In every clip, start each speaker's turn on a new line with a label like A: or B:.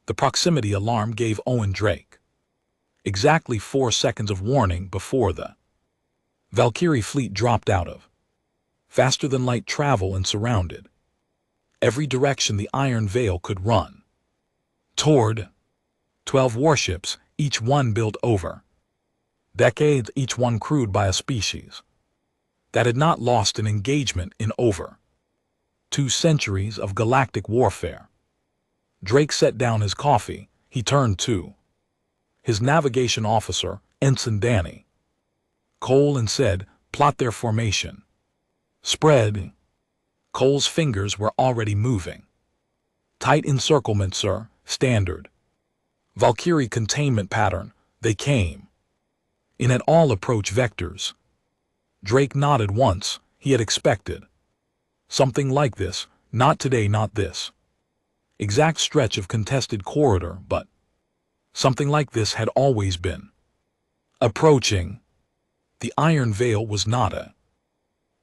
A: The proximity alarm gave Owen Drake exactly 4 seconds of warning before the Valkyrie fleet dropped out of faster-than-light travel and surrounded every direction the Iron Veil could run toward. 12 warships, each one built over decades, each one crewed by a species that had not lost an engagement in over 2 centuries of galactic warfare. Drake set down his coffee. He turned to his navigation officer, Ensign Danny Cole, and said, "Plot their formation. Spread." Cole's fingers were already moving. "Tight encirclement, sir. Standard Valkyrie containment pattern." They came in at all approach vectors. Drake nodded once. He had expected something like this. Not today, not this exact stretch of contested corridor, but something like this had always been approaching. The Iron Veil was not a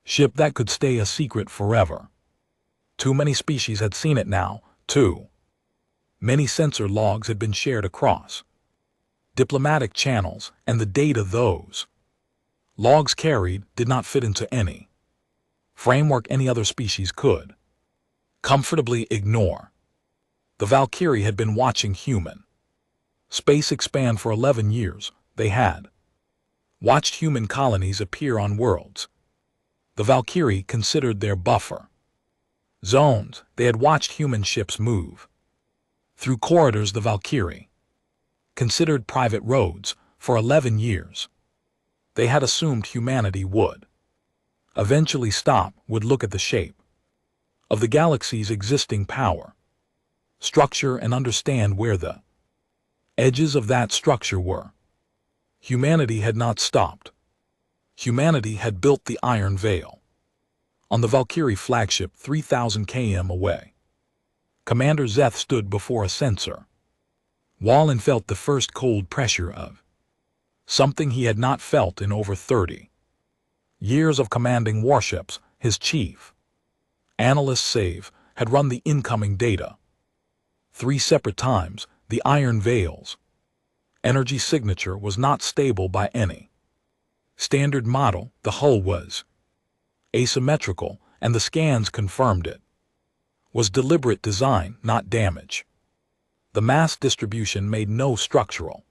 A: ship that could stay a secret forever. Too many species had seen it now. Too many sensor logs had been shared across diplomatic channels, and the data those logs carried did not fit into any framework any other species could comfortably ignore. The Valkyrie had been watching human space expand for 11 years. They had watched human colonies appear on worlds the Valkyrie considered their buffer zones. They had watched human ships move through corridors the Valkyrie considered private roads for 11 years. They had assumed humanity would eventually stop, would look at the shape of the galaxy's existing power structure and understand where the edges of that structure were. Humanity had not stopped. Humanity had built the Iron Veil on the Valkyrie flagship 3,000 km away. Commander Zeth stood before a sensor wall and felt the first cold pressure of something he had not felt in over 30 years of commanding warships. His chief analyst Save had run the incoming data 3 separate times. The Iron Veil's energy signature was not stable by any standard model. The hull was asymmetrical, and the scans confirmed it was deliberate design, not damage. The mass distribution made no structural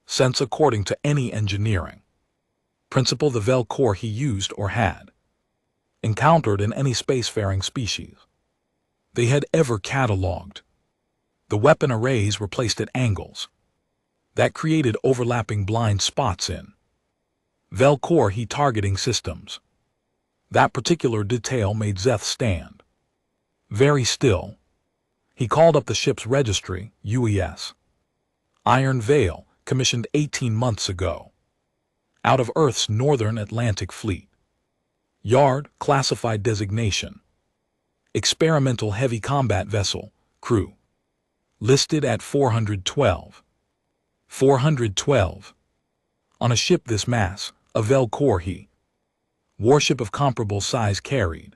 A: sense according to any engineering principle the Velcor he used or had encountered in any spacefaring species they had ever catalogued. The weapon arrays were placed at angles that created overlapping blind spots in Velcor he targeting systems. That particular detail made Zeth stand very still. He called up the ship's registry, UES. Iron Veil, commissioned 18 months ago. Out of Earth's Northern Atlantic Fleet. Yard, classified designation. Experimental heavy combat vessel, crew. Listed at 412. 412. On a ship this mass, a Velcor he. Warship of comparable size carried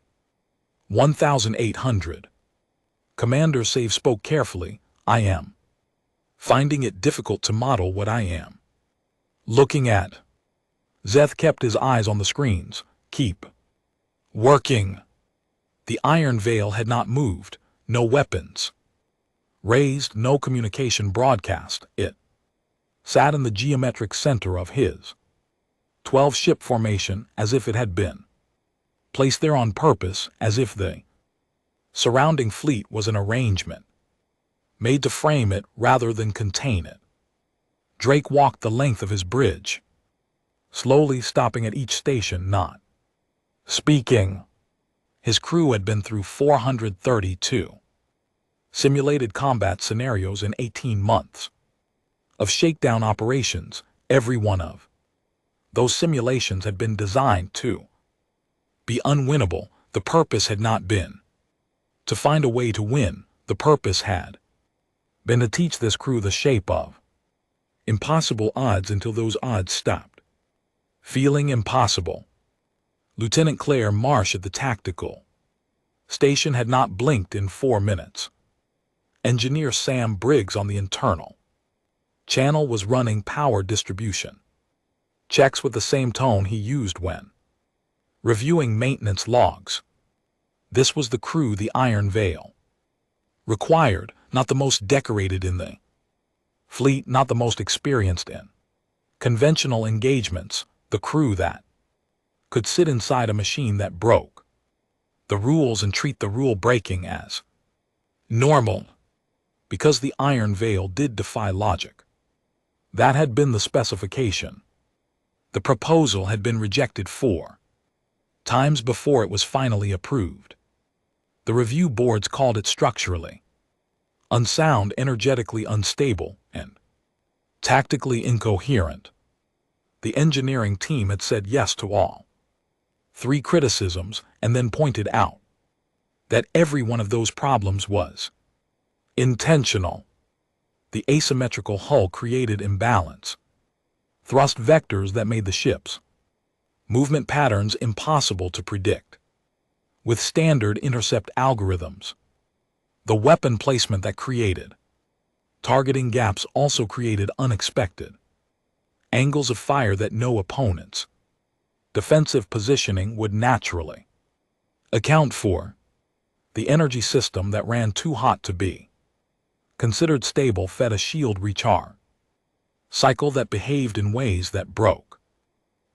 A: 1,800. Commander Save spoke carefully. "I am finding it difficult to model what I am looking at." Zeth kept his eyes on the screens. "Keep working." The Iron Veil had not moved. No weapons raised, no communication broadcast. It sat in the geometric center of his 12-ship formation as if it had been placed there on purpose, as if the surrounding fleet was an arrangement made to frame it rather than contain it. Drake walked the length of his bridge, slowly stopping at each station, not speaking. His crew had been through 432 simulated combat scenarios in 18 months of shakedown operations. Every one of those simulations had been designed to be unwinnable. The purpose had not been to find a way to win. The purpose had been to teach this crew the shape of impossible odds until those odds stopped feeling impossible. Lieutenant Claire Marsh at the tactical station had not blinked in 4 minutes. Engineer Sam Briggs on the internal channel was running power distribution checks with the same tone he used when reviewing maintenance logs. This was the crew the Iron Veil required, not the most decorated in the fleet, not the most experienced in conventional engagements, the crew that could sit inside a machine that broke the rules and treat the rule breaking as normal, because the Iron Veil did defy logic. That had been the specification. The proposal had been rejected 4 times before it was finally approved. The review boards called it structurally unsound, energetically unstable, and tactically incoherent. The engineering team had said yes to all 3 criticisms and then pointed out that every one of those problems was intentional. The asymmetrical hull created imbalance, thrust vectors that made the ship's movement patterns impossible to predict. With standard intercept algorithms, the weapon placement that created targeting gaps also created unexpected angles of fire that no opponent's defensive positioning would naturally account for. The energy system that ran too hot to be considered stable fed a shield recharge cycle that behaved in ways that broke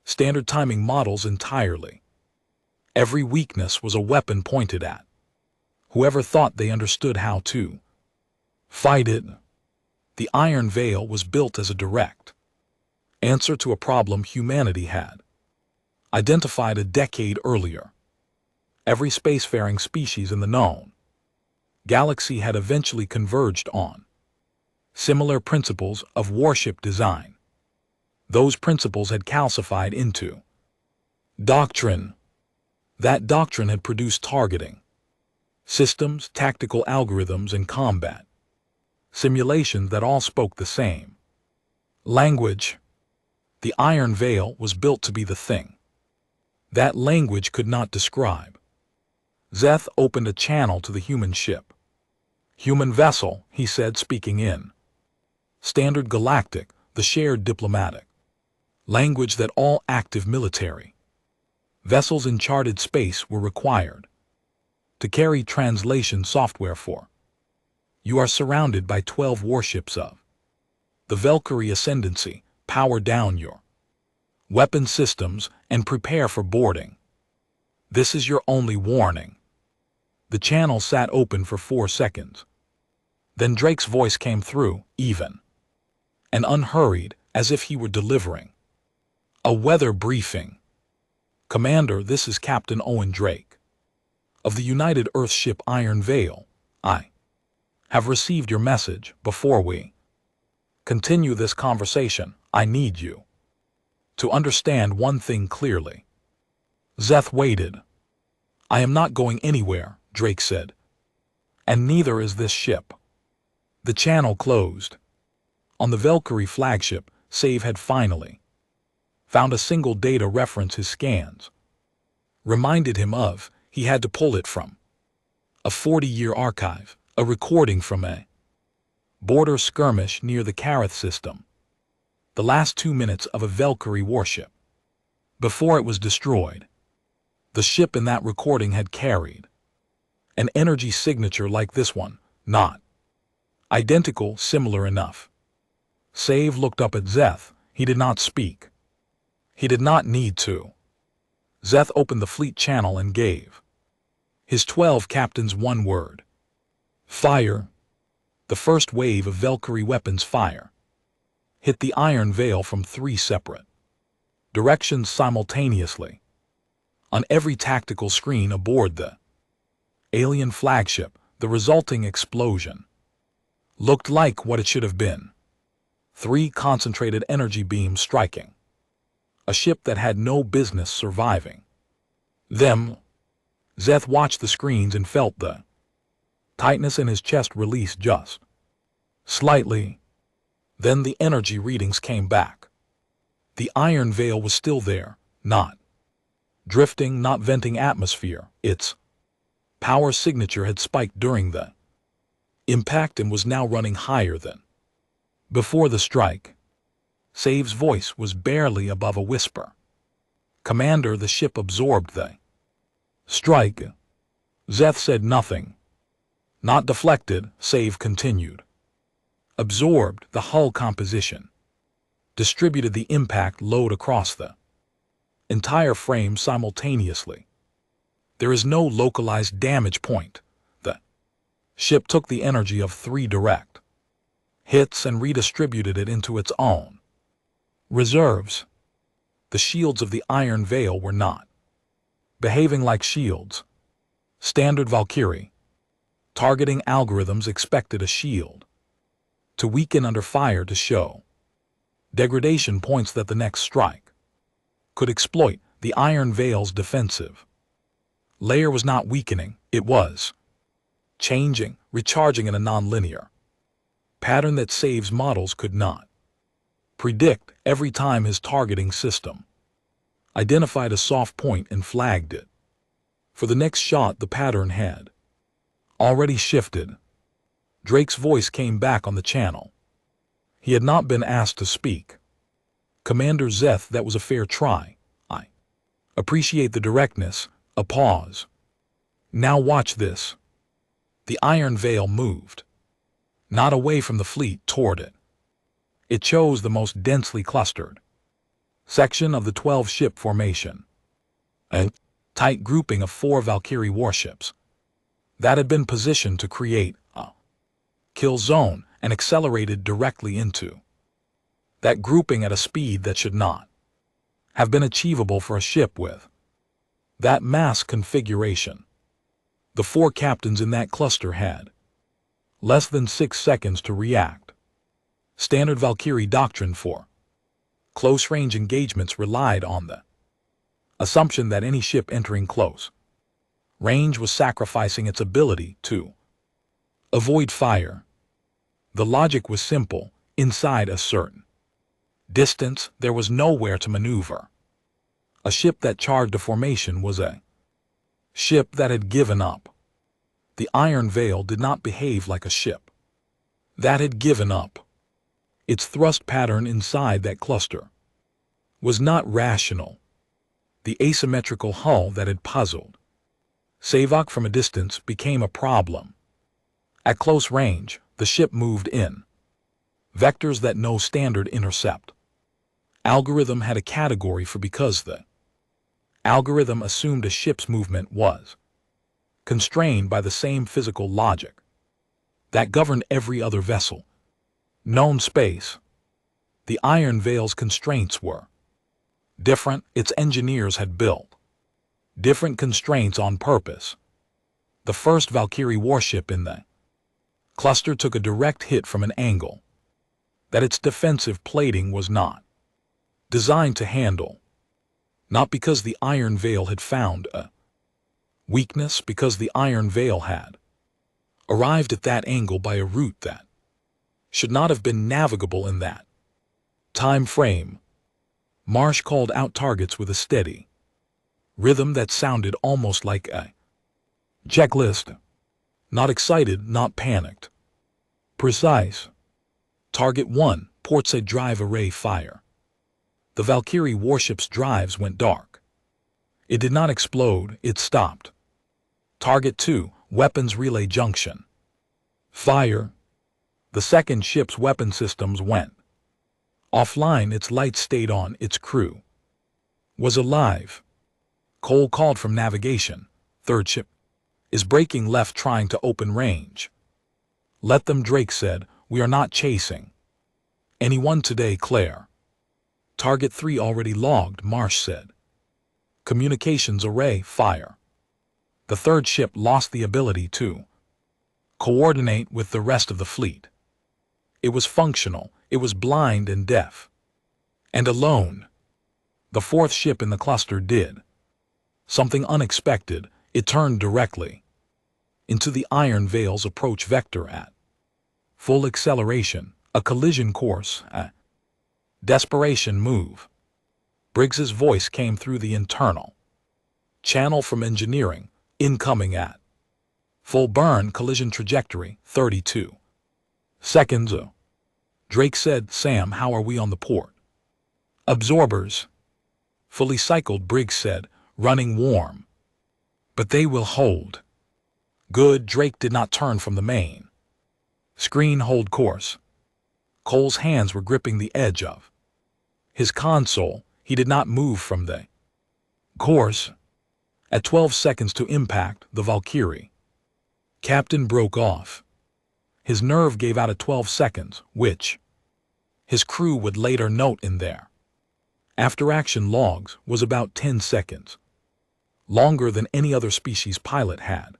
A: standard timing models entirely. Every weakness was a weapon pointed at whoever thought they understood how to fight it. The Iron Veil was built as a direct answer to a problem humanity had identified a decade earlier. Every spacefaring species in the known galaxy had eventually converged on similar principles of warship design. Those principles had calcified into doctrine. That doctrine had produced targeting systems, tactical algorithms, and combat simulations that all spoke the same language. The Iron Veil was built to be the thing that language could not describe. Zeth opened a channel to the human ship. Human vessel, he said, speaking in standard galactic, the shared diplomatic language that all active military vessels in charted space were required to carry translation software for. You are surrounded by 12 warships of the Valkyrie Ascendancy. Power down your weapon systems and prepare for boarding. This is your only warning. The channel sat open for 4 seconds. Then Drake's voice came through, even and unhurried, as if he were delivering a weather briefing. Commander, this is Captain Owen Drake of the United Earth ship Iron Veil. I have received your message. Before we continue this conversation, I need you to understand one thing clearly. Zeth waited. I am not going anywhere, Drake said. And neither is this ship. The channel closed. On the Valkyrie flagship, Save had finally found a single data reference his scans reminded him of. He had to pull it from a 40-year archive, a recording from a border skirmish near the Kareth system. The last 2 minutes of a Valkyrie warship before it was destroyed. The ship in that recording had carried an energy signature like this one, not identical, similar enough. Save looked up at Zeth. He did not speak. He did not need to. Zeth opened the fleet channel and gave his 12 captains one word. Fire. The first wave of Valkyrie weapons fire hit the Iron Veil from 3 separate directions simultaneously. On every tactical screen aboard the alien flagship, the resulting explosion looked like what it should have been. 3 concentrated energy beams striking a ship that had no business surviving them. Zeth watched the screens and felt the tightness in his chest release just slightly. Then the energy readings came back. The Iron Veil was still there, not drifting, not venting atmosphere. Its power signature had spiked during the impact and was now running higher than before the strike. Save's voice was barely above a whisper. "Commander, the ship absorbed the strike." Zeth said nothing. "Not deflected," Save continued. "Absorbed the hull composition. Distributed the impact load across the entire frame simultaneously. There is no localized damage point. The ship took the energy of 3 direct hits and redistributed it into its own reserves. The shields of the Iron Veil were not behaving like shields. Standard Valkyrie targeting algorithms expected a shield to weaken under fire to show degradation points that the next strike could exploit. The Iron Veil's defensive layer was not weakening, it was changing, recharging in a non-linear pattern that Save's models could not predict. Every time his targeting system identified a soft point and flagged it for the next shot, the pattern had already shifted. Drake's voice came back on the channel. He had not been asked to speak. "Commander Zeth, that was a fair try. I appreciate the directness." A pause. "Now watch this." The Iron Veil moved, not away from the fleet, toward it. It chose the most densely clustered section of the 12-ship formation, a tight grouping of 4 Valkyrie warships that had been positioned to create a kill zone and accelerated directly into that grouping at a speed that should not have been achievable for a ship with that mass configuration. The 4 captains in that cluster had less than 6 seconds to react. Standard Valkyrie doctrine for close-range engagements relied on the assumption that any ship entering close range was sacrificing its ability to avoid fire. The logic was simple. Inside a certain distance, there was nowhere to maneuver. A ship that charged a formation was a ship that had given up. The Iron Veil did not behave like a ship that had given up. Its thrust pattern inside that cluster was not rational. The asymmetrical hull that had puzzled Savok from a distance became a problem. At close range, the ship moved in vectors that no standard intercept algorithm had a category for, because the algorithm assumed a ship's movement was constrained by the same physical logic that governed every other vessel. Known space. The Iron Veil's constraints were different. Its engineers had built different constraints on purpose. The first Valkyrie warship in the cluster took a direct hit from an angle that its defensive plating was not designed to handle. Not because the Iron Veil had found a weakness, because the Iron Veil had arrived at that angle by a route that should not have been navigable in that time frame. Marsh called out targets with a steady rhythm that sounded almost like a checklist. Not excited, not panicked. Precise. Target 1, portside drive array fire. The Valkyrie warship's drives went dark. It did not explode, it stopped. Target 2, weapons relay junction. Fire. The second ship's weapon systems went offline, its lights stayed on, its crew was alive. Cole called from navigation. Third ship is breaking left, trying to open range. Let them, Drake said. We are not chasing anyone today, Claire. Target 3 already logged, Marsh said. Communications array fire. The third ship lost the ability to coordinate with the rest of the fleet. It was functional, it was blind and deaf. And alone. The fourth ship in the cluster did something unexpected. It turned directly into the Iron Veil's approach vector at full acceleration, a collision course, a desperation move. Briggs's voice came through the internal channel from engineering, incoming at Full burn collision trajectory, 32 seconds. Drake said, Sam, how are we on the port? Absorbers. Fully cycled, Briggs said, running warm. But they will hold. Good. Drake did not turn from the main screen. Hold course. Cole's hands were gripping the edge of his console. He did not move from the course. At 12 seconds to impact, the Valkyrie captain broke off. His nerve gave out at 12 seconds, which his crew would later note in their after-action logs was about 10 seconds, longer than any other species pilot had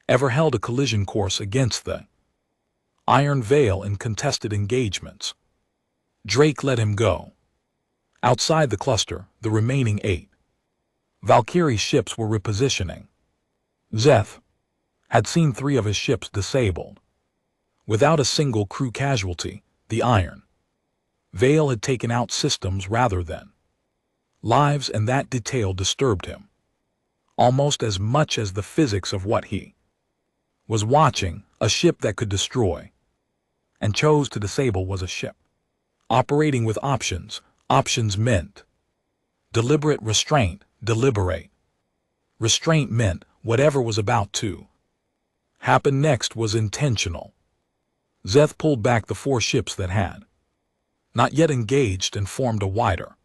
A: ever held a collision course against the Iron Veil in contested engagements. Drake let him go. Outside the cluster, the remaining 8 Valkyrie ships were repositioning. Zeth had seen 3 of his ships disabled. Without a single crew casualty, the Iron Veil had taken out systems rather than lives, and that detail disturbed him almost as much as the physics of what he was watching. A ship that could destroy and chose to disable was a ship operating with options. Options meant deliberate restraint. Deliberate restraint meant whatever was about to happen next was intentional. Zeth pulled back the 4 ships that had not yet engaged and formed a wider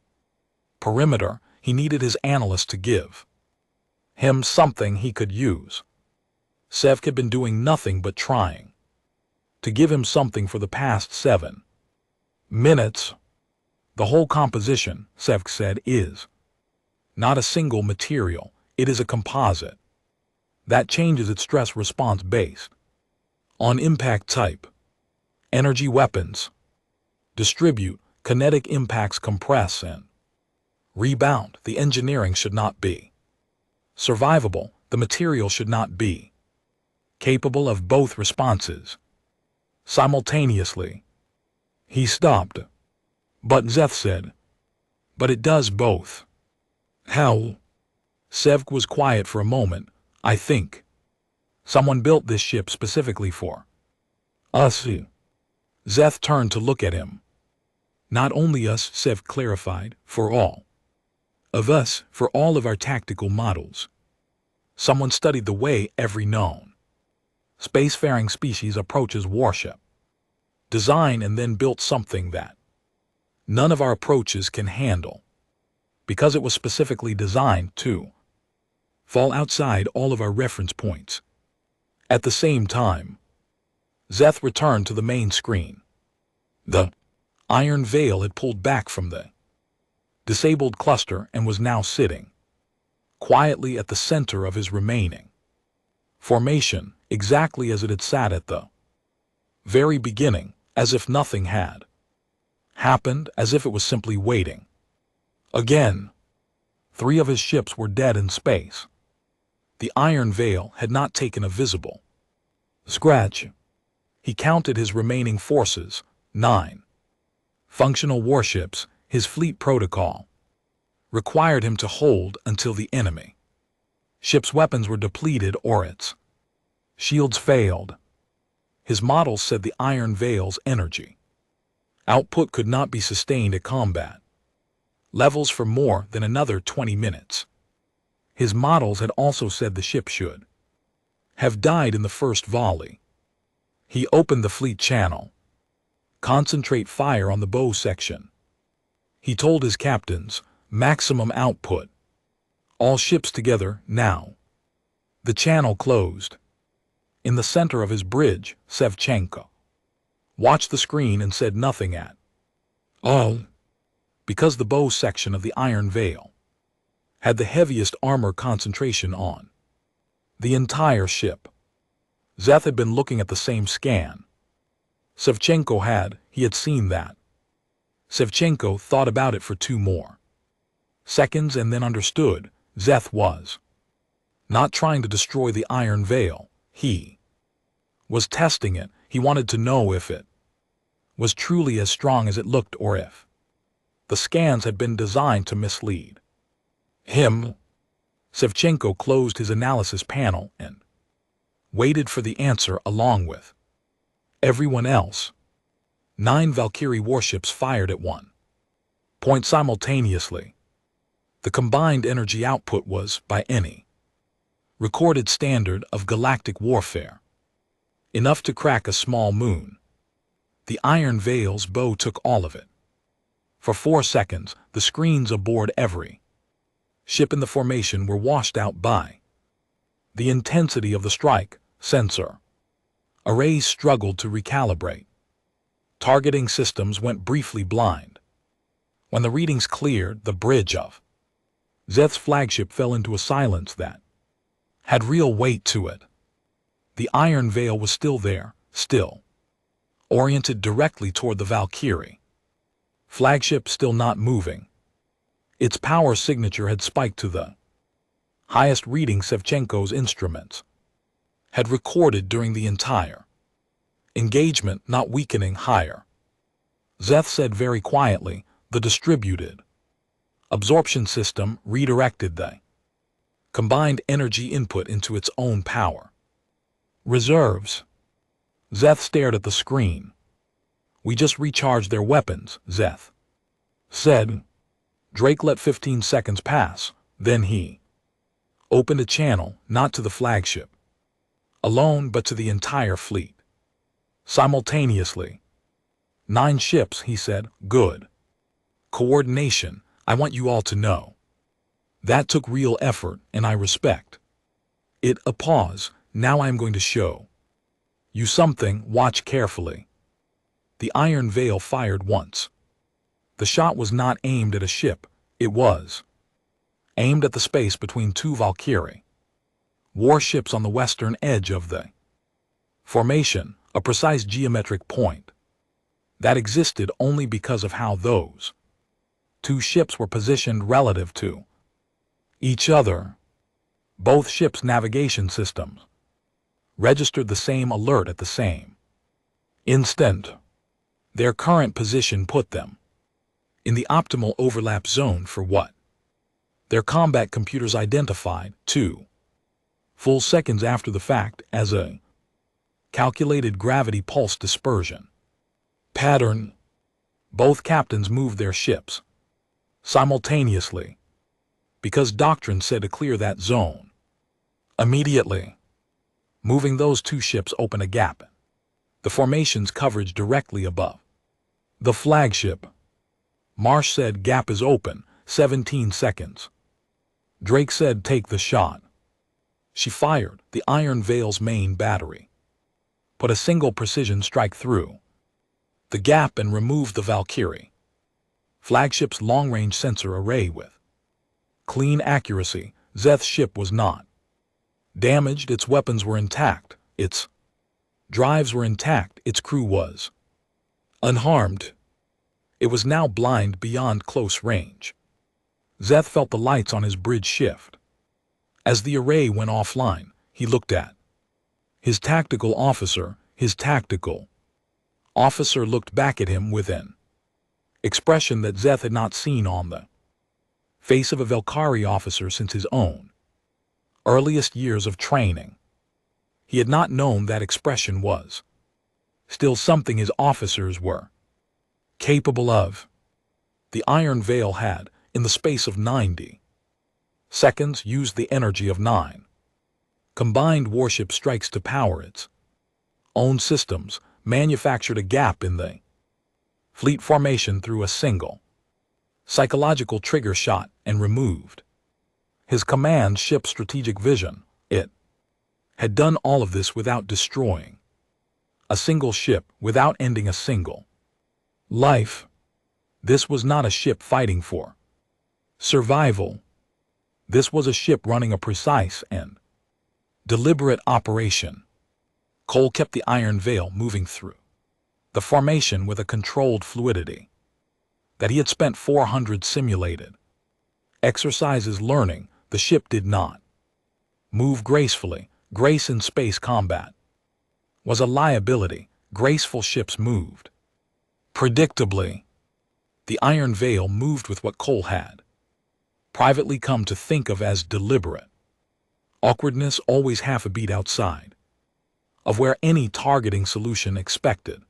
A: perimeter. He needed his analysts to give him something he could use. Sevk had been doing nothing but trying to give him something for the past 7 minutes. The whole composition, Sevk said, is not a single material. It is a composite that changes its stress response based on impact type. Energy weapons distribute, kinetic impacts compress and rebound. The engineering should not be survivable. The material should not be capable of both responses simultaneously. He stopped. But Zeth said, but it does both. How? Sevk was quiet for a moment. I think someone built this ship specifically for us. Zeth turned to look at him. Not only us, Sevk clarified, for all of us, for all of our tactical models. Someone studied the way every known spacefaring species approaches warship design and then built something that none of our approaches can handle, because it was specifically designed to fall outside all of our reference points. At the same time, Zeth returned to the main screen. The Iron Veil had pulled back from the disabled cluster and was now sitting quietly at the center of his remaining formation, exactly as it had sat at the very beginning, as if nothing had happened, as if it was simply waiting. Again, 3 of his ships were dead in space. The Iron Veil had not taken a visible scratch. He counted his remaining forces, 9 functional warships. His fleet protocol required him to hold until the enemy ship's weapons were depleted or its shields failed. His models said the Iron Veil's energy output could not be sustained at combat levels for more than another 20 minutes. His models had also said the ship should have died in the first volley. He opened the fleet channel. Concentrate fire on the bow section. He told his captains, maximum output. All ships together, now. The channel closed. In the center of his bridge, Sevchenko watched the screen and said nothing at all, because the bow section of the Iron Veil had the heaviest armor concentration on the entire ship. Zeth had been looking at the same scan Sevchenko had. He had seen that. Sevchenko thought about it for 2 more seconds and then understood. Zeth was not trying to destroy the Iron Veil. He was testing it. He wanted to know if it was truly as strong as it looked, or if the scans had been designed to mislead him. Sevchenko closed his analysis panel and waited for the answer along with everyone else. 9 Valkyrie warships fired at one point simultaneously. The combined energy output was, by any recorded standard of galactic warfare, enough to crack a small moon. The Iron Veil's bow took all of it. For 4 seconds, the screens aboard every ship in the formation were washed out by the intensity of the strike. Sensor arrays struggled to recalibrate. Targeting systems went briefly blind. When the readings cleared, the bridge of Zeth's flagship fell into a silence that had real weight to it. The Iron Veil was still there, still oriented directly toward the Valkyrie. Flagship still not moving. Its power signature had spiked to the highest reading Shevchenko's instruments had recorded during the entire engagement, not weakening higher. Zeth said very quietly, the distributed absorption system redirected the combined energy input into its own power reserves. Zeth stared at the screen. We just recharged their weapons, Zeth said. Drake let 15 seconds pass, then he opened a channel, not to the flagship alone, but to the entire fleet. Simultaneously. 9 ships, he said. Good coordination. I want you all to know. That took real effort, and I respect it. A pause. Now I am going to show you something. Watch carefully. The Iron Veil fired once. The shot was not aimed at a ship. It was aimed at the space between 2 Valkyrie warships on the western edge of the formation, a precise geometric point that existed only because of how those 2 ships were positioned relative to each other. Both ships' navigation systems registered the same alert at the same instant. Their current position put them in the optimal overlap zone for what their combat computers identified 2 full seconds after the fact as a calculated gravity pulse dispersion pattern. Both captains moved their ships simultaneously because doctrine said to clear that zone immediately. Moving those 2 ships opened a gap. The formation's coverage directly above the flagship. Marsh said, gap is open. 17 seconds. Drake said, take the shot. She fired. The Iron Veil's main battery put a single precision strike through the gap and removed the Valkyrie flagship's long-range sensor array with clean accuracy. Zeth's ship was not damaged. Its weapons were intact. Its drives were intact. Its crew was unharmed. It was now blind beyond close range. Zeth felt the lights on his bridge shift. As the array went offline, he looked at his tactical officer. His tactical officer looked back at him with an expression that Zeth had not seen on the face of a Valkyrie officer since his own earliest years of training. He had not known that expression was still something his officers were capable of. The Iron Veil had, in the space of 90 seconds, used the energy of 9 combined warship strikes to power its own systems, manufactured a gap in the fleet formation through a single psychological trigger shot, and removed his command ship's strategic vision. It had done all of this without destroying a single ship, without ending a single life. This was not a ship fighting for survival. This was a ship running a precise and deliberate operation. Cole kept the Iron Veil moving through the formation with a controlled fluidity that he had spent 400 simulated exercises learning. The ship did not move gracefully. Grace in space combat was a liability. Graceful ships moved predictably. The Iron Veil moved with what Cole had privately come to think of as deliberate awkwardness, always half a beat outside of where any targeting solution expected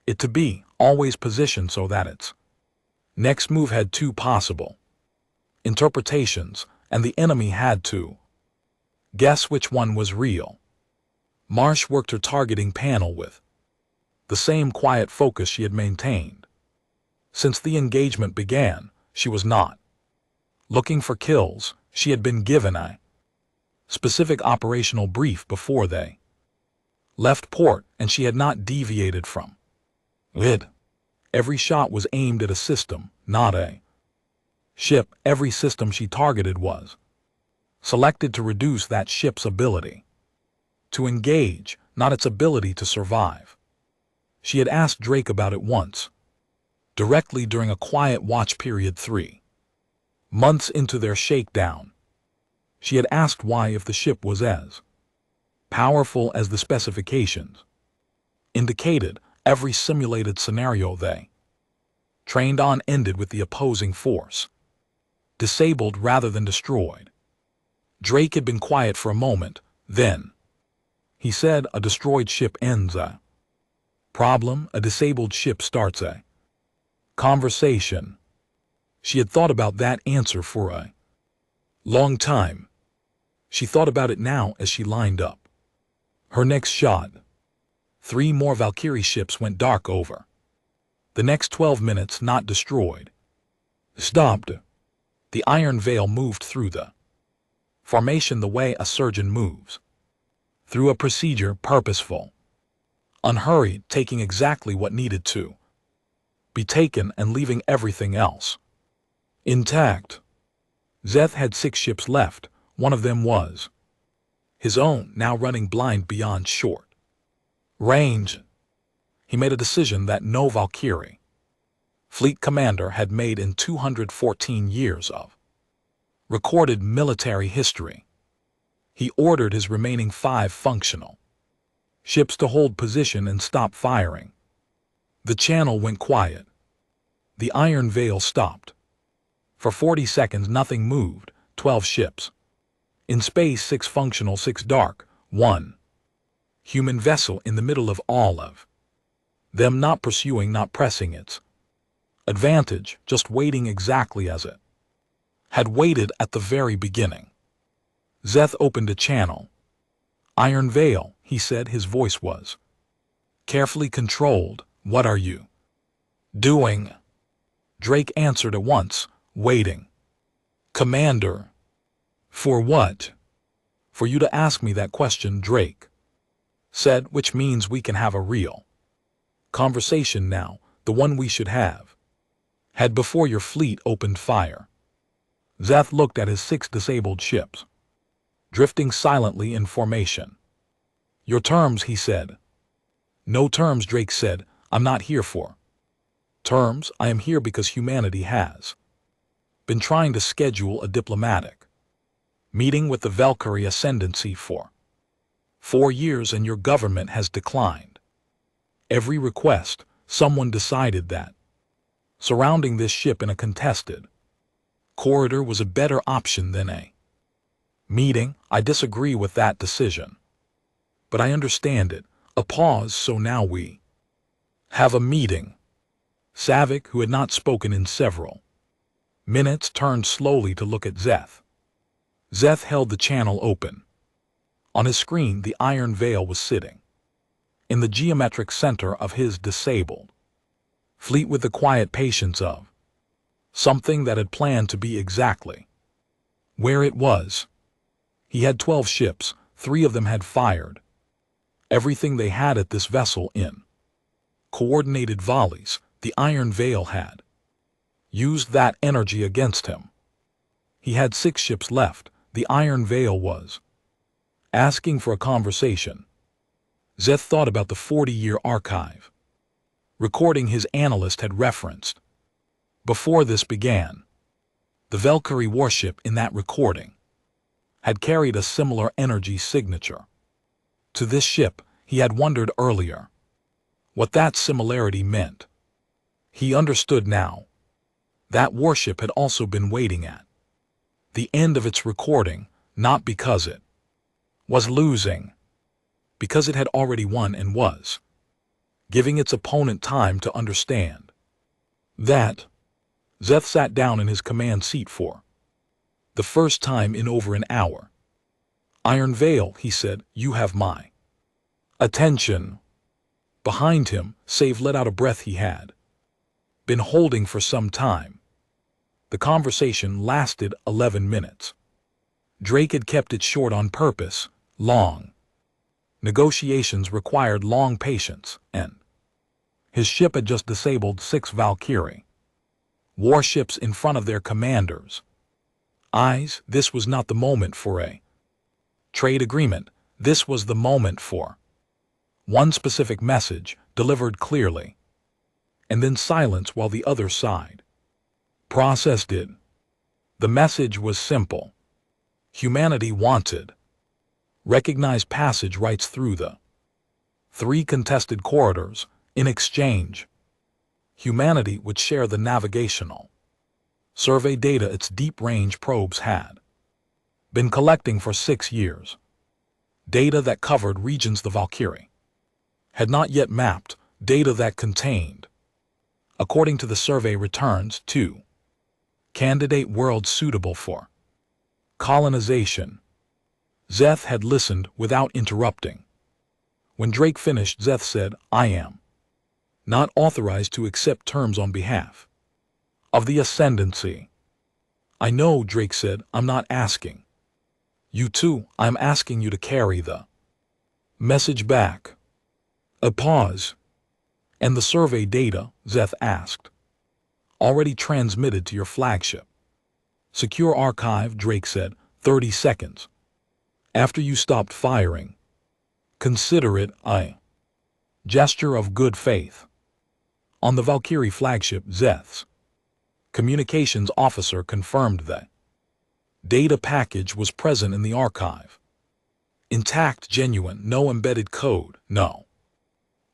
A: it to be, always positioned so that its next move had two possible interpretations, and the enemy had to guess which one was real. Marsh worked her targeting panel with the same quiet focus she had maintained since the engagement began. She was not looking for kills. She had been given a specific operational brief before they left port, and she had not deviated from it. Every shot was aimed at a system, not a ship. Every system she targeted was selected to reduce that ship's ability to engage, not its ability to survive. She had asked Drake about it once, directly during a quiet watch period 3 months into their shakedown. She had asked why, if the ship was as powerful as the specifications indicated, every simulated scenario they trained on ended with the opposing force disabled rather than destroyed. Drake had been quiet for a moment. Then he said, "A destroyed ship ends a problem, a disabled ship starts a conversation." She had thought about that answer for a long time. She thought about it now as she lined up her next shot. 3 more Valkyrie ships went dark over the next 12 minutes, not destroyed. Stopped. The iron veil moved through the formation the way a surgeon moves through a procedure, purposeful, unhurried, taking exactly what needed to be taken and leaving everything else intact. Zeth had 6 ships left. One of them was his own, now running blind beyond short range. He made a decision that no Valkyrie fleet commander had made in 214 years of recorded military history. He ordered his remaining 5 functional ships to hold position and stop firing. The channel went quiet. The iron veil stopped. For 40 seconds nothing moved. 12 ships in space, 6 functional, 6 dark, 1 human vessel in the middle of all of them, not pursuing, not pressing its advantage, just waiting exactly as it had waited at the very beginning. Zeth opened a channel. "Iron Veil," he said. His voice was carefully controlled. "What are you doing?" Drake answered at once, "Waiting." "Commander." "For what?" "For you to ask me that question," Drake said, "which means we can have a real conversation now, the one we should have had before your fleet opened fire." Zeth looked at his 6 disabled ships, drifting silently in formation. "Your terms," he said. "No terms," Drake said. "I'm not here for terms. I am here because humanity has been trying to schedule a diplomatic meeting with the Valkyrie Ascendancy for 4 years, and your government has declined every request. Someone decided that surrounding this ship in a contested corridor was a better option than a meeting. I disagree with that decision, but I understand it." A pause. "So now we have a meeting." Savick, who had not spoken in several minutes, turned slowly to look at Zeth. Zeth held the channel open. On his screen, the iron veil was sitting in the geometric center of his disabled fleet with the quiet patience of something that had planned to be exactly where it was. He had 12 ships. 3 of them had fired everything they had at this vessel in coordinated volleys. The iron veil had used that energy against him. He had 6 ships left. The iron veil was asking for a conversation. Zeth thought about the 40-year archive recording his analyst had referenced before this began. The Valkyrie warship in that recording had carried a similar energy signature to this ship. He had wondered earlier what that similarity meant. He understood now. That warship had also been waiting at the end of its recording, not because it was losing, because it had already won and was giving its opponent time to understand that. Zeth sat down in his command seat for the first time in over an hour. "Iron Veil," he said, "you have my attention." Behind him, Save let out a breath he had been holding for some time. The conversation lasted 11 minutes. Drake had kept it short on purpose. Long negotiations required long patience, and his ship had just disabled 6 Valkyrie warships in front of their commanders' eyes. This was not the moment for a trade agreement. This was the moment for one specific message, delivered clearly, and then silence while the other side processed it. The message was simple. Humanity wanted recognized passage rights through the 3 contested corridors. In exchange, humanity would share the navigational survey data its deep-range probes had been collecting for 6 years. Data that covered regions the Valkyrie had not yet mapped, data that contained, according to the survey returns, 2 candidate worlds suitable for colonization. Zeth had listened without interrupting. When Drake finished, Zeth said, "I am not authorized to accept terms on behalf of the Ascendancy." "I know," Drake said. "I'm not asking you to. I'm asking you to carry the message back." A pause. "And the survey data," Zeth asked, "already transmitted to your flagship?" "Secure archive," Drake said. 30 seconds after you stopped firing. Consider it a gesture of good faith." On the Valkyrie flagship, Zeth's communications officer confirmed that data package was present in the archive. Intact, genuine, no embedded code, no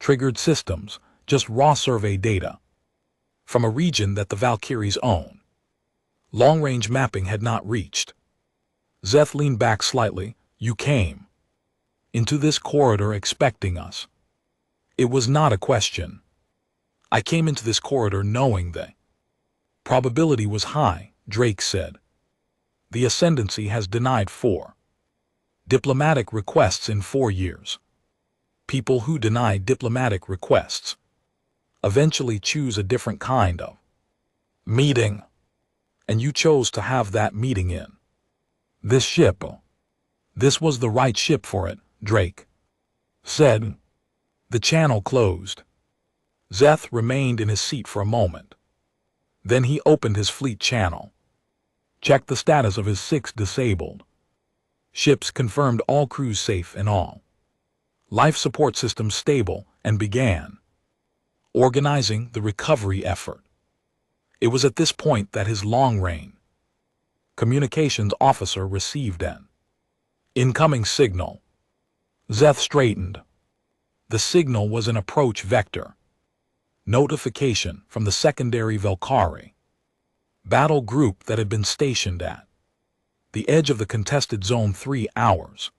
A: triggered systems, just raw survey data from a region that the Valkyrie's own long-range mapping had not reached. Zeth leaned back slightly. "You came into this corridor expecting us?" "It was not a question. I came into this corridor knowing the probability was high," Drake said. "The Ascendancy has denied 4 diplomatic requests in 4 years. People who deny diplomatic requests eventually choose a different kind of meeting. And you chose to have that meeting in this ship." "This was the right ship for it," Drake said. The channel closed. Zeth remained in his seat for a moment. Then he opened his fleet channel, checked the status of his 6 disabled ships, confirmed all crews safe and all life support systems stable, and began organizing the recovery effort. It was at this point that his long-range communications officer received an incoming signal. Zeth straightened. The signal was an approach vector notification from the secondary Valkyrie battle group that had been stationed at the edge of the contested zone 3 hours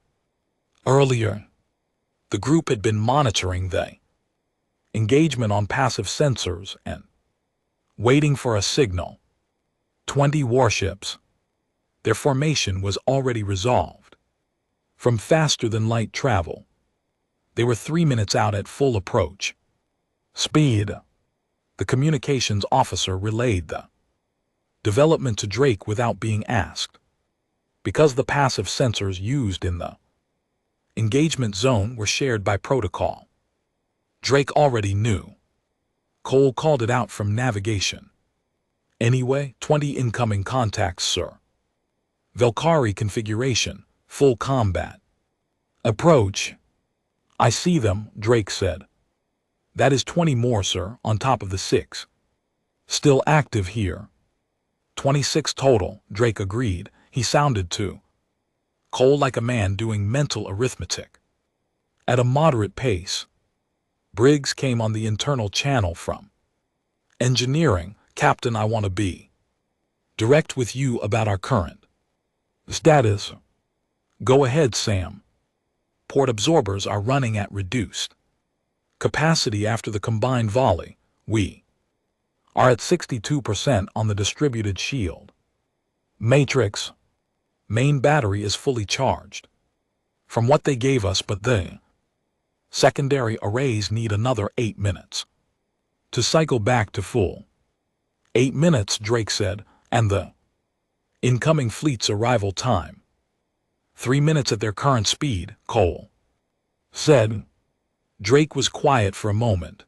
A: earlier. The group had been monitoring the engagement on passive sensors and waiting for a signal. 20 warships. Their formation was already resolved. From faster-than-light travel, they were 3 minutes out at full approach speed. The communications officer relayed the development to Drake without being asked. Because the passive sensors used in the engagement zone were shared by protocol, Drake already knew. Cole called it out from navigation. "Anyway, 20 incoming contacts, sir. Valkyrie configuration, full combat. Approach." "I see them," Drake said. "That is 20 more, sir, on top of the 6 still active here." 26 total, Drake agreed. He sounded to Cole like a man doing mental arithmetic at a moderate pace. Briggs came on the internal channel from engineering. "Captain, I want to be direct with you about our current status." "Go ahead, Sam." Port absorbers are running at reduced capacity after the combined volley. We are at 62% on the distributed shield. Matrix. Main battery is fully charged from what they gave us, but the secondary arrays need another 8 minutes to cycle back to full. 8 minutes, Drake said, and the incoming fleet's arrival time 3 minutes at their current speed, Cole said. Drake was quiet for a moment.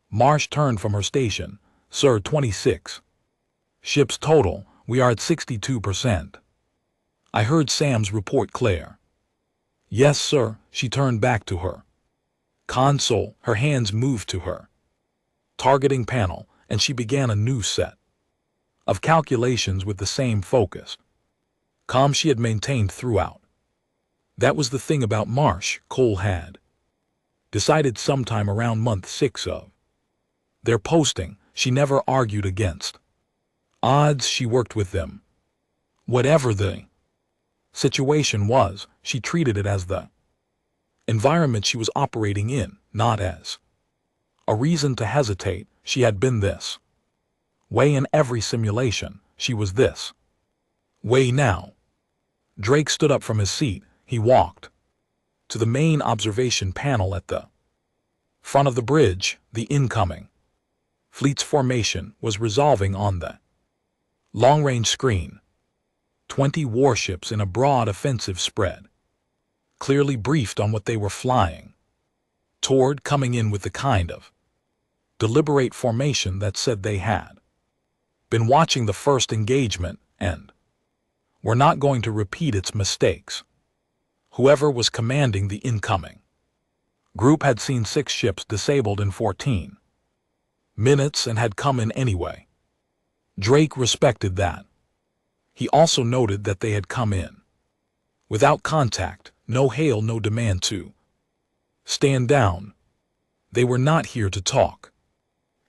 A: Marsh turned from her station. Sir, 26 ships total. We are at 62%. I heard Sam's report, Claire. Yes, sir. She turned back to her console. Her hands moved to her targeting panel, and she began a new set of calculations with the same focus, calm she had maintained throughout. That was the thing about Marsh. Cole had decided sometime around month 6 of their posting. She never argued against odds. She worked with them. Whatever the situation was, she treated it as the environment she was operating in, not as a reason to hesitate. She had been this way in every simulation. She was this way now. Drake stood up from his seat. He walked to the main observation panel at the front of the bridge. The incoming fleet's formation was resolving on the long-range screen. 20 warships in a broad offensive spread, clearly briefed on what they were flying toward, coming in with the kind of deliberate formation that said they had been watching the first engagement and were not going to repeat its mistakes. Whoever was commanding the incoming group had seen 6 ships disabled in 14 minutes and had come in anyway. Drake respected that. He also noted that they had come in without contact, no hail, no demand to stand down. They were not here to talk.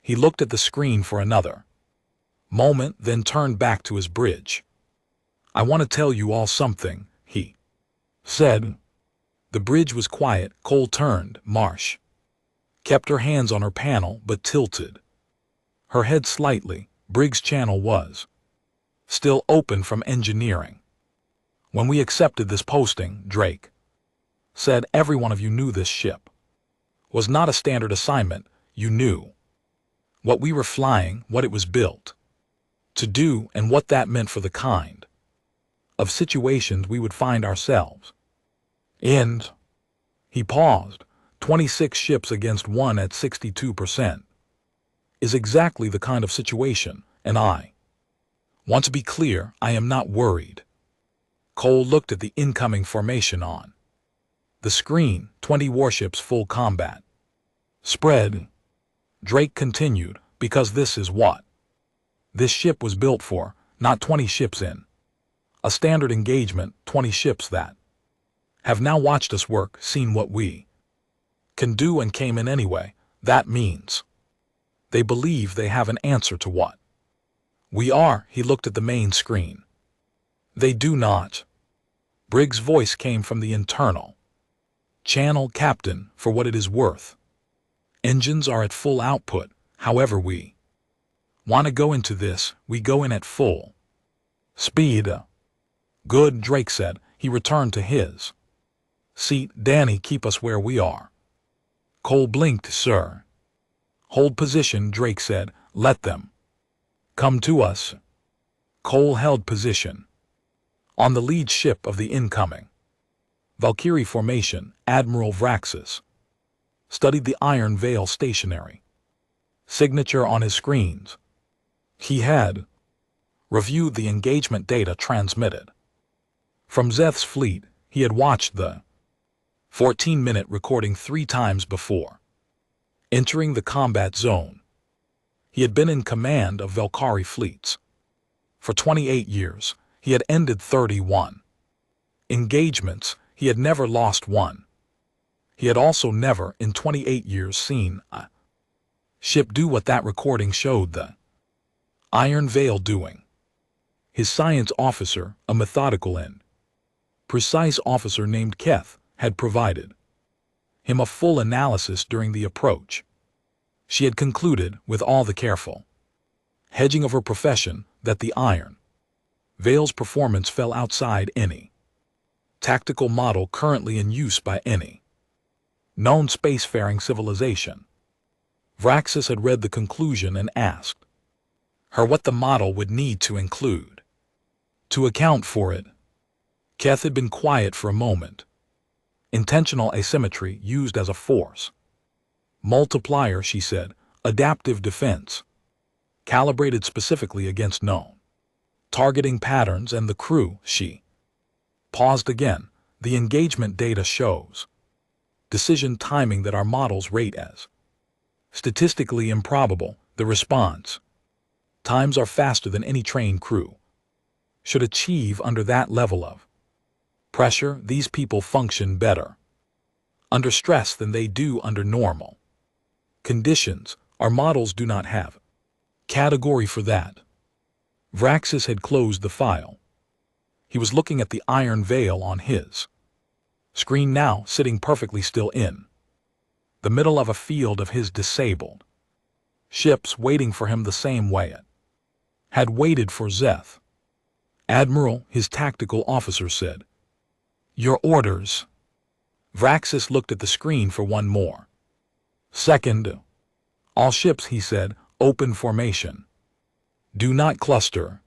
A: He looked at the screen for another moment, then turned back to his bridge. I want to tell you all something, he said. The bridge was quiet. Cole turned. Marsh kept her hands on her panel but tilted her head slightly. Briggs' channel was still open from engineering. When we accepted this posting, Drake said, every one of you knew this ship was not a standard assignment. You knew what we were flying, what it was built to do, and what that meant for the kind of situations we would find ourselves in. He paused. 26 ships against 1 at 62% is exactly the kind of situation, and I want to be clear, I am not worried. Cole looked at the incoming formation on the screen. 20 warships, full combat spread. Drake continued, because this is what this ship was built for, not 20 ships in a standard engagement, 20 ships that have now watched us work, seen what we can do, and came in anyway. That means they believe they have an answer to what we are. He looked at the main screen. They do not. Briggs' voice came from the internal channel. Captain, for what it is worth, engines are at full output. However we want to go into this, we go in at full speed. Good, Drake said. He returned to his seat. Danny, keep us where we are. Cole blinked. Sir. Hold position, Drake said. Let them come to us. Cole held position on the lead ship of the incoming Valkyrie formation. Admiral Vraxis studied the Iron Veil stationary signature on his screens. He had reviewed the engagement data transmitted from Zeth's fleet. He had watched the 14-minute recording 3 times before entering the combat zone. He had been in command of Valkyrie fleets for 28 years. He had ended 31 engagements. He had never lost one. He had also never, in 28 years, seen a ship do what that recording showed the Iron Veil doing. His science officer, a methodical and precise officer named Keth, had provided him a full analysis during the approach. She had concluded, with all the careful hedging of her profession, that the Iron Veil's performance fell outside any tactical model currently in use by any known spacefaring civilization. Vraxis had read the conclusion and asked her what the model would need to include to account for it. Keth had been quiet for a moment. Intentional asymmetry used as a force multiplier, she said. Adaptive defense, calibrated specifically against known targeting patterns, and the crew. She paused again. The engagement data shows decision timing that our models rate as statistically improbable. The response times are faster than any trained crew should achieve under that level of pressure. These people function better under stress than they do under normal conditions. Our models do not have category for that. Vraxis had closed the file. He was looking at the Iron Veil on his screen now, sitting perfectly still in the middle of a field of his disabled ships, waiting for him the same way it had waited for Zeth. Admiral, his tactical officer said. Your orders. Vraxis looked at the screen for one more second. All ships, he said, open formation. Do not cluster.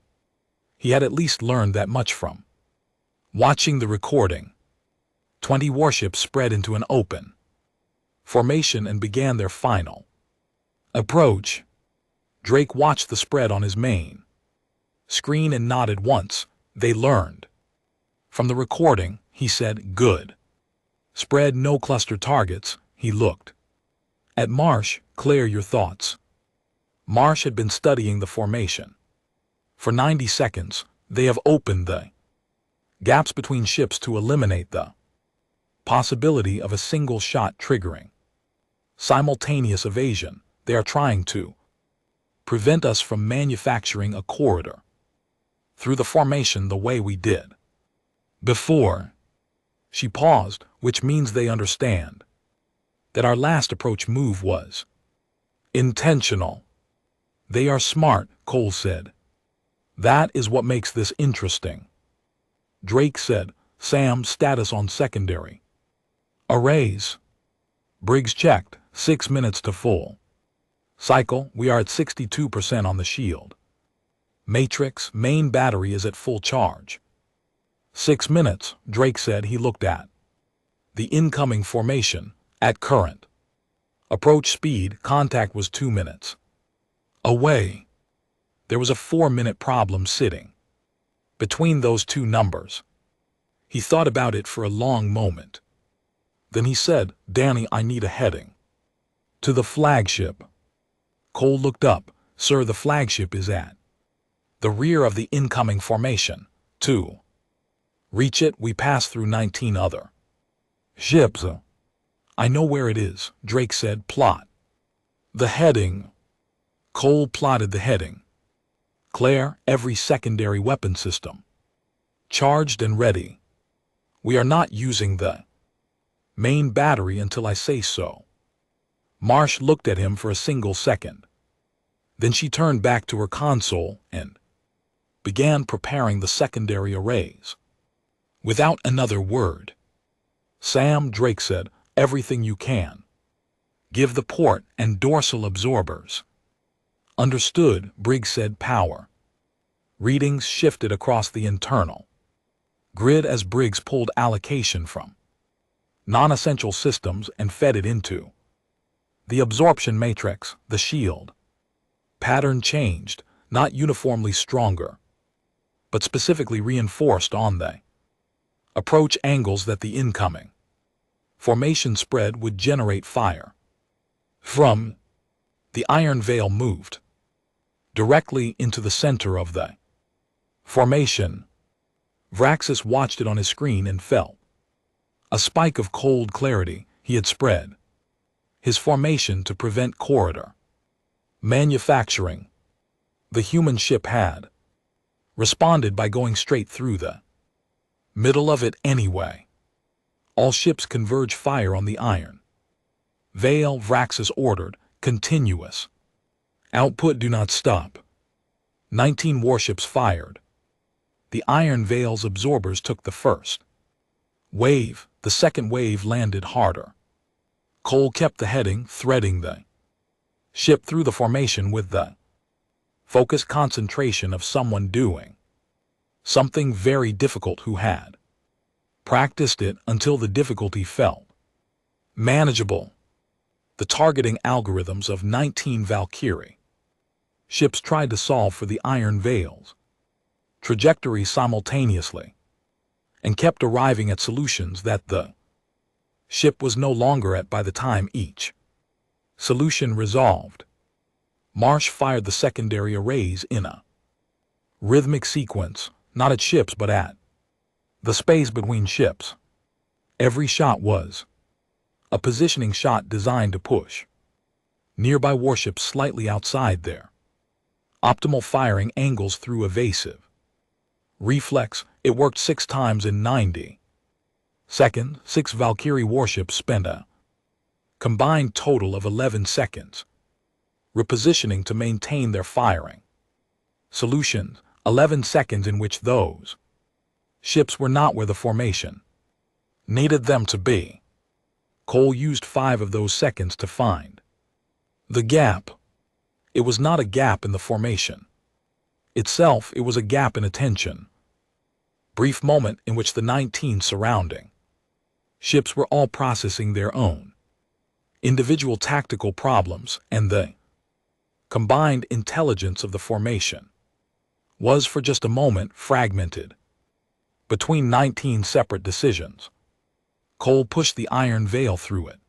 A: He had at least learned that much from watching the recording. 20 warships spread into an open formation and began their final approach. Drake watched the spread on his main screen and nodded once. They learned from the recording, he said. Good. Spread, no cluster targets. He looked at Marsh. Claire, your thoughts? Marsh had been studying the formation for 90 seconds. They have opened the gaps between ships to eliminate the possibility of a single shot triggering simultaneous evasion. They are trying to prevent us from manufacturing a corridor through the formation the way we did before. She paused, which means they understand that our last approach move was intentional. They are smart, Cole said. That is what makes this interesting. Drake said. Sam, status on secondary arrays. Briggs checked. 6 minutes to full cycle. We are at 62% on the shield matrix. Main battery is at full charge. 6 minutes, Drake said. He looked at the incoming formation. At current approach speed, contact was 2 minutes away. There was a 4-minute problem sitting between those two numbers. He thought about it for a long moment. Then he said, Danny, I need a heading to the flagship. Cole looked up. Sir, the flagship is at the rear of the incoming formation. To reach it, we pass through 19 other ships. I know where it is, Drake said. Plot the heading. Cole plotted the heading. Claire, every secondary weapon system charged and ready. We are not using the main battery until I say so. Marsh looked at him for a single second. Then she turned back to her console and began preparing the secondary arrays. Without another word, Sam, Drake said, everything you can. Give the port and dorsal absorbers. Understood, Briggs said. Power readings shifted across the internal grid as Briggs pulled allocation from non-essential systems and fed it into the absorption matrix. The shield pattern changed, not uniformly stronger, but specifically reinforced on the approach angles that the incoming formation spread would generate fire from. The Iron Veil moved directly into the center of the formation. Vraxis watched it on his screen and felt a spike of cold clarity. He had spread his formation to prevent corridor manufacturing. The human ship had responded by going straight through the middle of it anyway. All ships converge fire on the iron. Vale, Vraxis ordered, continuous. Output do not stop. 19 warships fired. The Iron Veil's absorbers took the first wave. The second wave landed harder. Cole kept the heading, threading the ship through the formation with the focused concentration of someone doing something very difficult who had practiced it until the difficulty felt manageable. The targeting algorithms of 19 Valkyrie ships tried to solve for the Iron Veil's trajectory simultaneously, and kept arriving at solutions that the ship was no longer at by the time each solution resolved. Marsh fired the secondary arrays in a rhythmic sequence, not at ships but at the space between ships. Every shot was a positioning shot designed to push nearby warships slightly outside their optimal firing angles through evasive reflex. It worked 6 times in 90 seconds. 6 Valkyrie warships spent a combined total of 11 seconds repositioning to maintain their firing solutions. 11 seconds in which those ships were not where the formation needed them to be. Cole used 5 of those seconds to find the gap. It was not a gap in the formation itself, it was a gap in attention. Brief moment in which the 19 surrounding ships were all processing their own individual tactical problems, and the combined intelligence of the formation was for just a moment fragmented between 19 separate decisions. Cole pushed the Iron Veil through it.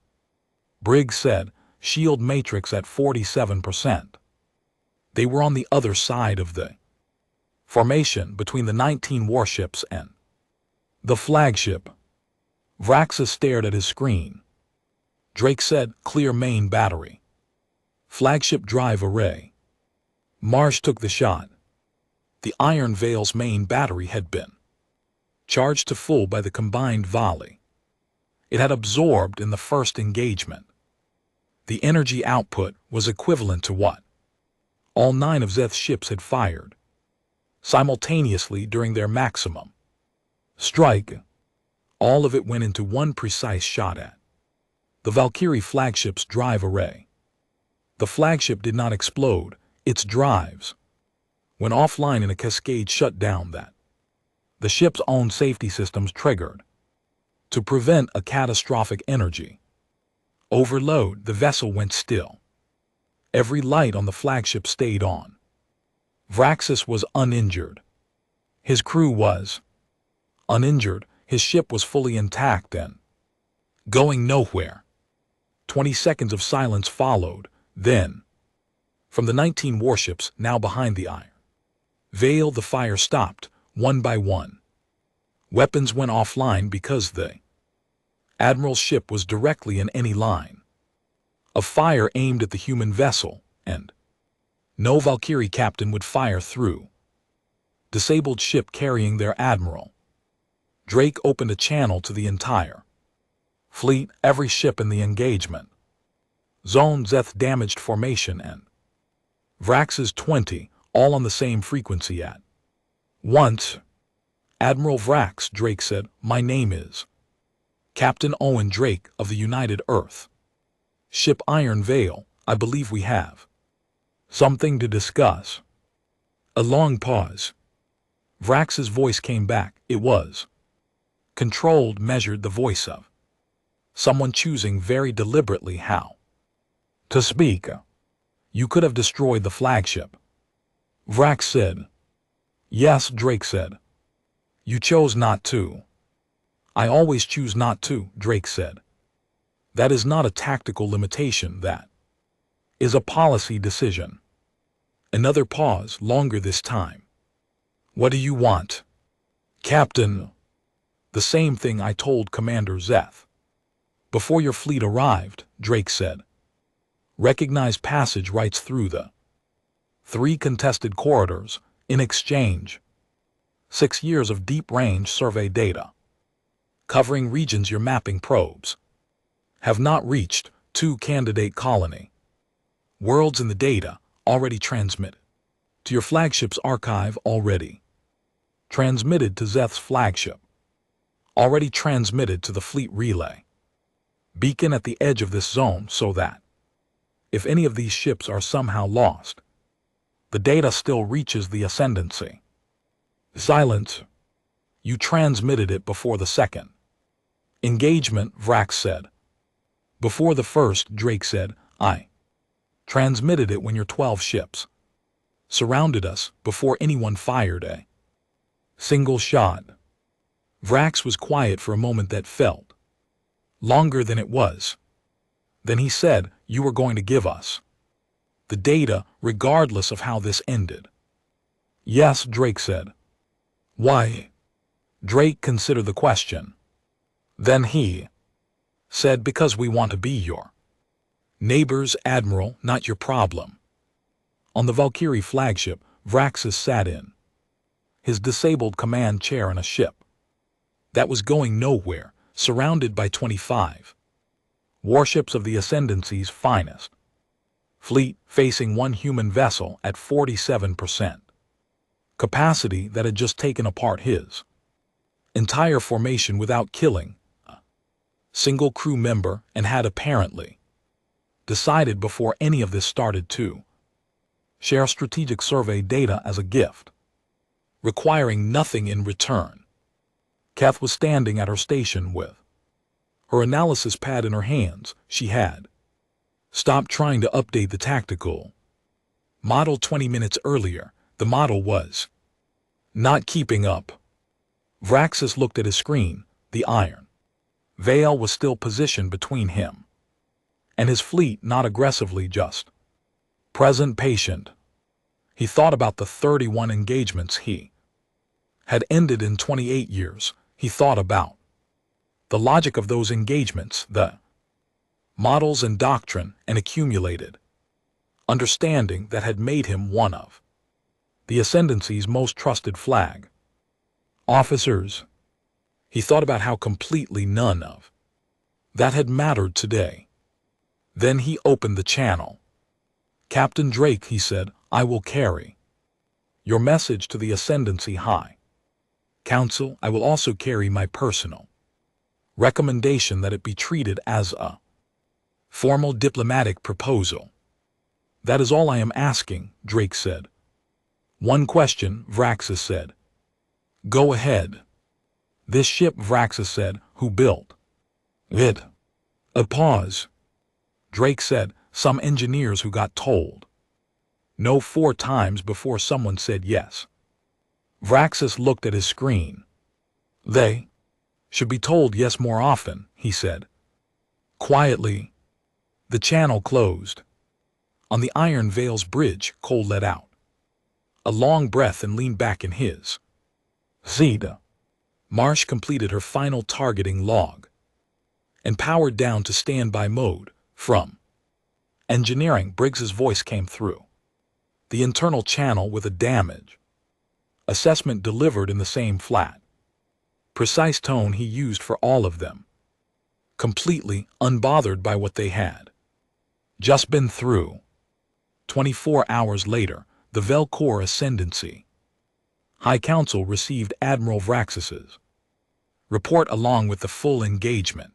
A: Briggs said, shield matrix at 47%. They were on the other side of the formation between the 19 warships and the flagship. Vraxis stared at his screen. Drake said, clear main battery. Flagship drive array. Marsh took the shot. The Iron Veil's main battery had been charged to full by the combined volley it had absorbed in the first engagement. The energy output was equivalent to what all 9 of Zeth's ships had fired simultaneously during their maximum strike. All of it went into one precise shot at the Valkyrie flagship's drive array. The flagship did not explode. Its drives went offline in a cascade shutdown that the ship's own safety systems triggered to prevent a catastrophic energy overload. The vessel went still. Every light on the flagship stayed on. Vraxis was uninjured. His crew was uninjured. His ship was fully intact and going nowhere. 20 seconds of silence followed. Then, from the 19 warships now behind the Iron Veil, the fire stopped, one by one. Weapons went offline because the Admiral's ship was directly in any line of fire aimed at the human vessel, and no Valkyrie captain would fire through disabled ship carrying their admiral. Drake opened a channel to the entire fleet, every ship in the engagement zone, Zeth damaged formation, and Vrax's 20, all on the same frequency at once. Admiral Vrax, Drake said, my name is Captain Owen Drake of the United Earth. Ship Iron Veil, I believe we have something to discuss. A long pause. Vrax's voice came back. It was controlled, measured, the voice of someone choosing very deliberately how to speak. You could have destroyed the flagship. Vrax said. Yes, Drake said. You chose not to. I always choose not to, Drake said. That is not a tactical limitation, that is a policy decision. Another pause, longer this time. What do you want? Captain. The same thing I told Commander Zeth before your fleet arrived, Drake said. Recognize passage rights through the 3 contested corridors in exchange 6 years of deep-range survey data. covering regions your mapping probes have not reached. 2 Candidate colony. Worlds in the data already transmitted to your flagship's archive already. Transmitted to Zeth's flagship. Already transmitted to the fleet relay. Beacon at the edge of this zone so that, if any of these ships are somehow lost, the data still reaches the Ascendancy. Silence. You transmitted it before the second. Engagement, Vrax said. Before the first, Drake said, I transmitted it when your 12 ships surrounded us before anyone fired a single shot. Vrax was quiet for a moment that felt longer than it was. Then he said, you were going to give us the data regardless of how this ended. Yes, Drake said. Why? Drake considered the question. Then he said, because we want to be your neighbors, Admiral, not your problem. On the Valkyrie flagship, Vraxis sat in his disabled command chair in a ship that was going nowhere, surrounded by 25 warships of the Ascendancy's finest fleet, facing one human vessel at 47% capacity that had just taken apart his entire formation without killing a single crew member, and had apparently decided before any of this started to share strategic survey data as a gift, requiring nothing in return. Keth was standing at her station with her analysis pad in her hands. She had stopped trying to update the tactical model 20 minutes earlier. The model was not keeping up. Vraxis looked at his screen. The iron veil was still positioned between him and his fleet, not aggressively, just present, patient. He thought about the 31 engagements he had ended in 28 years. He thought about the logic of those engagements, the models and doctrine, and accumulated understanding that had made him one of the Ascendancy's most trusted flag officers. He thought about how completely none of that had mattered today. Then he opened the channel. Captain Drake, he said, I will carry your message to the Ascendancy High Council. I will also carry my personal recommendation that it be treated as a formal diplomatic proposal. That is all I am asking, Drake said. One question, Vraxis said. Go ahead. This ship, Vraxis said, who built it? A pause. Drake said, some engineers who got told no 4 times before someone said yes. Vraxis looked at his screen. They should be told yes more often, he said. Quietly, the channel closed. On the Iron Veil's bridge, Cole let out a long breath and leaned back in his seat. Marsh completed her final targeting log and powered down to standby mode. From engineering, Briggs's voice came through the internal channel with a damage assessment delivered in the same flat, precise tone he used for all of them, completely unbothered by what they had just been through. 24 hours later, the Velcor Ascendancy High Council received Admiral Vraxis's report along with the full engagement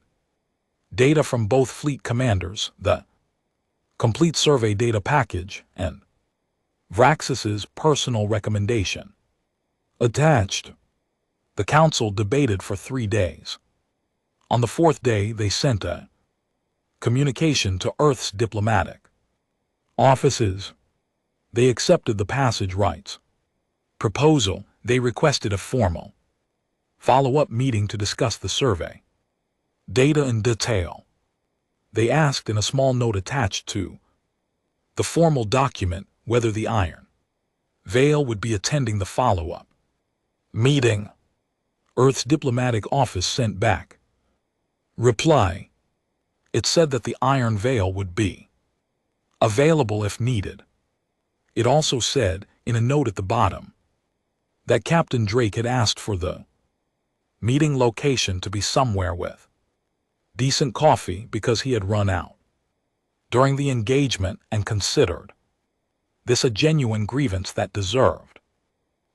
A: data from both fleet commanders, the complete survey data package, and Vraxis's personal recommendation. Attached. The council debated for 3 days. On the 4th day, they sent a communication to Earth's diplomatic offices. They accepted the passage rights proposal. They requested a formal follow-up meeting to discuss the survey data in detail. They asked in a small note attached to the formal document whether the Iron Veil would be attending the follow-up meeting. Earth's diplomatic office sent back reply. It said that the Iron Veil would be available if needed. It also said, in a note at the bottom, that Captain Drake had asked for the Meeting location to be somewhere with decent coffee because he had run out during the engagement and considered this a genuine grievance that deserved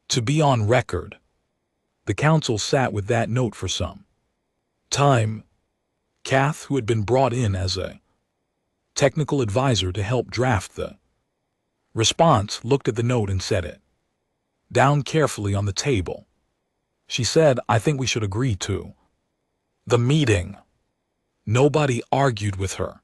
A: to be on record. The counsel sat with that note for some time. Kath, who had been brought in as a technical advisor to help draft the response, looked at the note and set it down carefully on the table. She said, "I think we should agree to the meeting." Nobody argued with her.